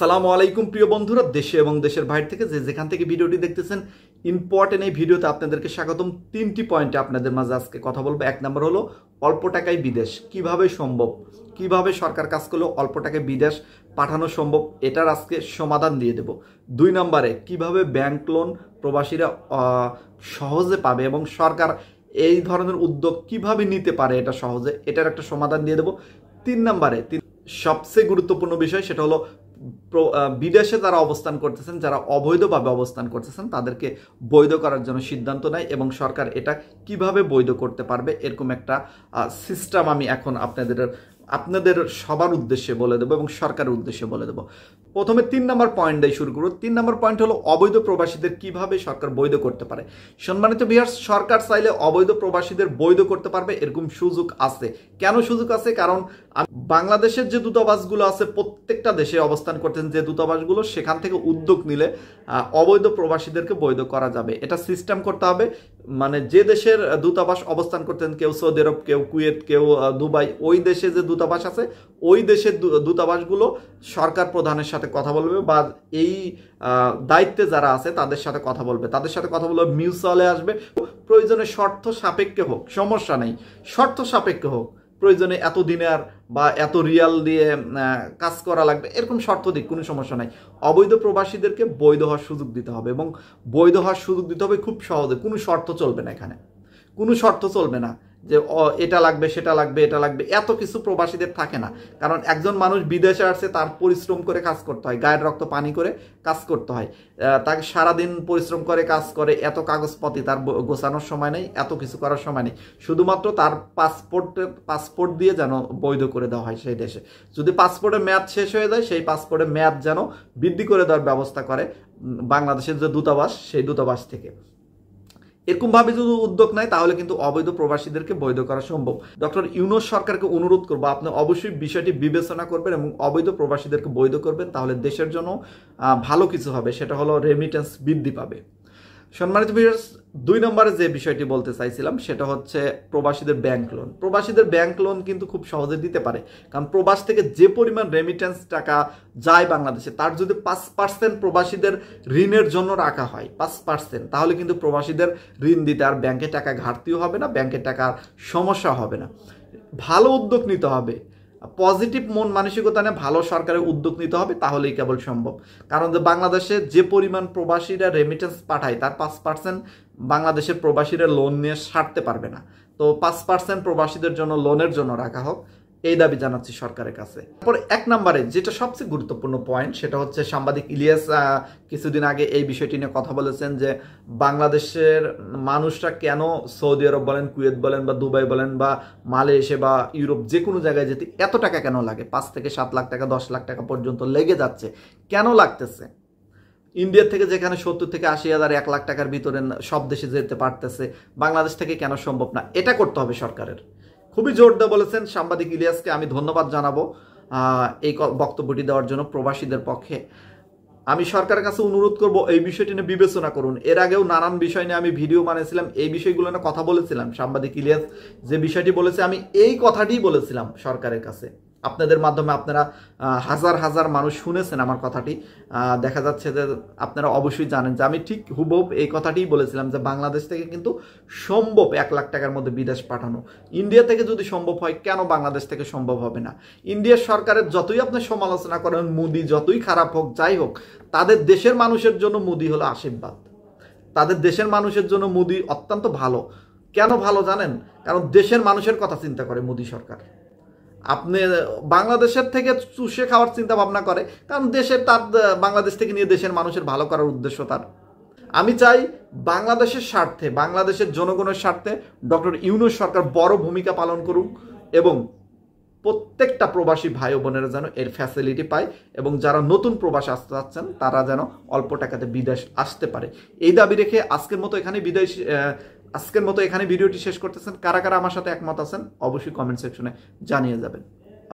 আসসালামু আলাইকুম প্রিয় বন্ধুরা, দেশে এবং দেশের বাইরে থেকে যেখান থেকে ভিডিওটি দেখতেছেন, ইম্পর্টেন্ট এই ভিডিওতে আপনাদেরকে স্বাগতম। তিনটি পয়েন্টে আপনাদের মাঝে আজকে কথা বলবো। এক নম্বর হলো অল্প টাকায় বিদেশ কিভাবে সম্ভব, কিভাবে সরকার কাজ করলে অল্প টাকায় বিদেশ পাঠানো সম্ভব, এটার আজকে সমাধান দিয়ে দেব। দুই নম্বরে কিভাবে ব্যাংক লোন প্রবাসীরা সহজে পাবে এবং সরকার এই ধরনের উদ্যোগ কিভাবে নিতে পারে এটা সহজে, এটার একটা সমাধান দিয়ে দেব। তিন নম্বরে সবচেয়ে গুরুত্বপূর্ণ বিষয়, সেটা হলো বিদেশে যারা অবস্থান করতেছেন, যারা অবৈধভাবে অবস্থান করতেছেন, তাদেরকে বৈধ করার জন্য সিদ্ধান্ত নেয় এবং সরকার এটা কিভাবে বৈধ করতে পারবে এরকম একটা সিস্টেম আমি এখন আপনাদের সবার উদ্দেশ্যে বলে দেবো এবং সরকারের উদ্দেশ্যে বলে দেবো। প্রথমে 3 নম্বর পয়েন্ট দিয়ে শুরু করব। 3 নম্বর পয়েন্ট হলো অবৈধ প্রবাসীদের কিভাবে সরকার বৈধ করতে পারে। সম্মানিত ভিউয়ার্স, সরকার চাইলে অবৈধ প্রবাসীদের বৈধ করতে পারবে, এরকম সুযোগ আছে। কেন সুযোগ আছে? কারণ বাংলাদেশের যে দূতাবাসগুলো আছে, প্রত্যেকটা দেশে অবস্থান করতেন যে দূতাবাসগুলো, সেখান থেকে উদ্যোগ নিলে অবৈধ প্রবাসীদেরকে বৈধ করা যাবে। এটা সিস্টেম করতে হবে, মানে যে দেশের দূতাবাস অবস্থান করতেন, কেউ সৌদি আরব, কেউ কুয়েত, কেউ দুবাই, ওই দেশে যে দূতাবাস আছে, ওই দেশের দূতাবাসগুলো সরকার প্রধানের সাথে কথা বলবে বা এই দায়িত্বে যারা আছে তাদের সাথে কথা বলবে, মিউচুয়ালে আসবে। প্রয়োজনে শর্ত সাপেক্ষে হোক, সমস্যা নেই, শর্ত সাপেক্ষে হোক, প্রয়োজনে এত দিনের বা এত রিয়াল দিয়ে কাজ করা লাগবে, এরকম শর্ত দিক, কোনো সমস্যা নাই। অবৈধ প্রবাসীদেরকে বৈধ হওয়ার সুযোগ দিতে হবে এবং বৈধ হওয়ার সুযোগ দিতে হবে খুব সহজে। কোনো শর্ত চলবে না, এখানে কোনো শর্ত চলবে না যে এটা লাগবে, সেটা লাগবে, এটা লাগবে, এত কিছু প্রবাসীদের থাকে না। কারণ একজন মানুষ বিদেশে আসছে, তার পরিশ্রম করে কাজ করতে হয়, গায়ের রক্ত পানি করে কাজ করতে হয়, তাকে সারাদিন পরিশ্রম করে কাজ করে, এত কাগজপত্র তার গোছানোর সময় নেই, এত কিছু করার সময় নেই। শুধুমাত্র তার পাসপোর্ট দিয়ে যেন বৈধ করে দেওয়া হয় সেই দেশে। যদি পাসপোর্টের মেয়াদ শেষ হয়ে যায়, সেই পাসপোর্টের মেয়াদ যেন বৃদ্ধি করে দেওয়ার ব্যবস্থা করে বাংলাদেশের যে দূতাবাস, সেই দূতাবাস থেকে। এরকমভাবে যদি উদ্যোগ নেয়, তাহলে কিন্তু অবৈধ প্রবাসীদেরকে বৈধ করা সম্ভব। ডক্টর ইউনূস সরকারকে অনুরোধ করবো, আপনি অবশ্যই বিষয়টি বিবেচনা করবেন এবং অবৈধ প্রবাসীদেরকে বৈধ করবেন, তাহলে দেশের জন্য ভালো কিছু হবে, সেটা হলো রেমিটেন্স বৃদ্ধি পাবে। সম্মানিত ভিউয়ার্স, 2 নম্বরে যে বিষয়টি বলতে চাইছিলাম, সেটা হচ্ছে প্রবাসীদের ব্যাংক লোন। প্রবাসীদের ব্যাংক লোন কিন্তু খুব সহজে দিতে পারে, কারণ প্রবাস থেকে যে পরিমাণ রেমিটেন্স টাকা যায় বাংলাদেশে, তার যদি 5% প্রবাসীদের ঋণের জন্য রাখা হয়, 5%, তাহলে কিন্তু প্রবাসীদের ঋণ দিতে আর ব্যাংকে টাকা ঘাটতিও হবে না, ব্যাংকের টাকার সমস্যা হবে না। ভালো উদ্যোগ নিতে হবে, পজিটিভ মন মানসিকতা নিয়ে ভালো সরকারের উদ্যোগ নিতে হবে, তাহলেই কেবল সম্ভব। কারণ বাংলাদেশে যে পরিমাণ প্রবাসীরা রেমিটেন্স পাঠায়, তার 5% বাংলাদেশের প্রবাসীরা লোন নিয়ে সারতে পারবে না। তো 5% প্রবাসীদের জন্য লোনের জন্য রাখা হোক, এই দাবি জানাচ্ছি সরকারের কাছে। তারপর 1 নম্বরে যেটা সবচেয়ে গুরুত্বপূর্ণ পয়েন্ট, সেটা হচ্ছে সাংবাদিক ইলিয়াস কিছুদিন আগে এই বিষয়টি নিয়ে কথা বলেছেন যে বাংলাদেশের মানুষরা কেন সৌদি আরব বলেন, কুয়েত বলেন বা দুবাই বলেন বা মালয়েশিয়া বা ইউরোপ, যে কোনো জায়গায় যেতে এত টাকা কেন লাগে? 5 থেকে 7 লাখ টাকা, 10 লাখ টাকা পর্যন্ত লেগে যাচ্ছে, কেন লাগতেছে? ইন্ডিয়া থেকে যেখানে 70 থেকে 80 হাজার, 1 লাখ টাকার ভিতরে সব দেশে যেতে পারতেছে, বাংলাদেশ থেকে কেন সম্ভব না? এটা করতে হবে সরকারের। খুবই জোর দিয়ে বলেছেন সাংবাদিক ইলিয়াসকে আমি ধন্যবাদ জানাবো এই বক্তব্যটি দেওয়ার জন্য। প্রবাসীদের পক্ষে আমি সরকারের কাছে অনুরোধ করব, এই বিষয়টি নিয়ে বিবেচনা করুন। এর আগেও নানান বিষয় নিয়ে আমি ভিডিও বানিয়েছিলাম, এই বিষয়গুলো নিয়ে কথা বলেছিলাম। সাংবাদিক ইলিয়াস যে বিষয়টি বলেছে, আমি এই কথাটিই বলেছিলাম সরকারের কাছে। আপনাদের মাধ্যমে আপনারা হাজার হাজার মানুষ শুনেছেন আমার কথাটি। দেখা যাচ্ছে যে আপনারা অবশ্যই জানেন যে আমি ঠিক হুবহু এই কথাটিই বলেছিলাম যে বাংলাদেশ থেকে কিন্তু সম্ভব 1 লাখ টাকার মধ্যে বিদেশ পাঠানো। ইন্ডিয়া থেকে যদি সম্ভব হয়, কেন বাংলাদেশ থেকে সম্ভব হবে না? ইন্ডিয়ার সরকারের যতই আপনি সমালোচনা করেন, মোদি যতই খারাপ হোক, যাই হোক, তাদের দেশের মানুষের জন্য মোদি হলো আশীর্বাদ। তাদের দেশের মানুষের জন্য মোদি অত্যন্ত ভালো। কেন ভালো জানেন? কারণ দেশের মানুষের কথা চিন্তা করে মোদি সরকার। আপনি বাংলাদেশের থেকে চুষে খাওয়ার চিন্তা ভাবনা করে, কারণ তার বাংলাদেশ থেকে নিয়ে দেশের মানুষের ভালো করার উদ্দেশ্য তার। আমি চাই বাংলাদেশের স্বার্থে, বাংলাদেশের জনগণের স্বার্থে ডক্টর ইউনূস সরকার বড় ভূমিকা পালন করুক এবং প্রত্যেকটা প্রবাসী ভাই বোনেরা যেন এর ফ্যাসিলিটি পায় এবং যারা নতুন প্রবাস আসতে যাচ্ছেন, তারা যেন অল্প টাকাতে বিদেশ আসতে পারে। এই দাবি রেখে আজকের মতো এখানে ভিডিওটি শেষ করতেছেন। কারা কারা আমার সাথে একমত আছেন অবশ্যই কমেন্ট সেকশনে জানিয়ে যাবেন।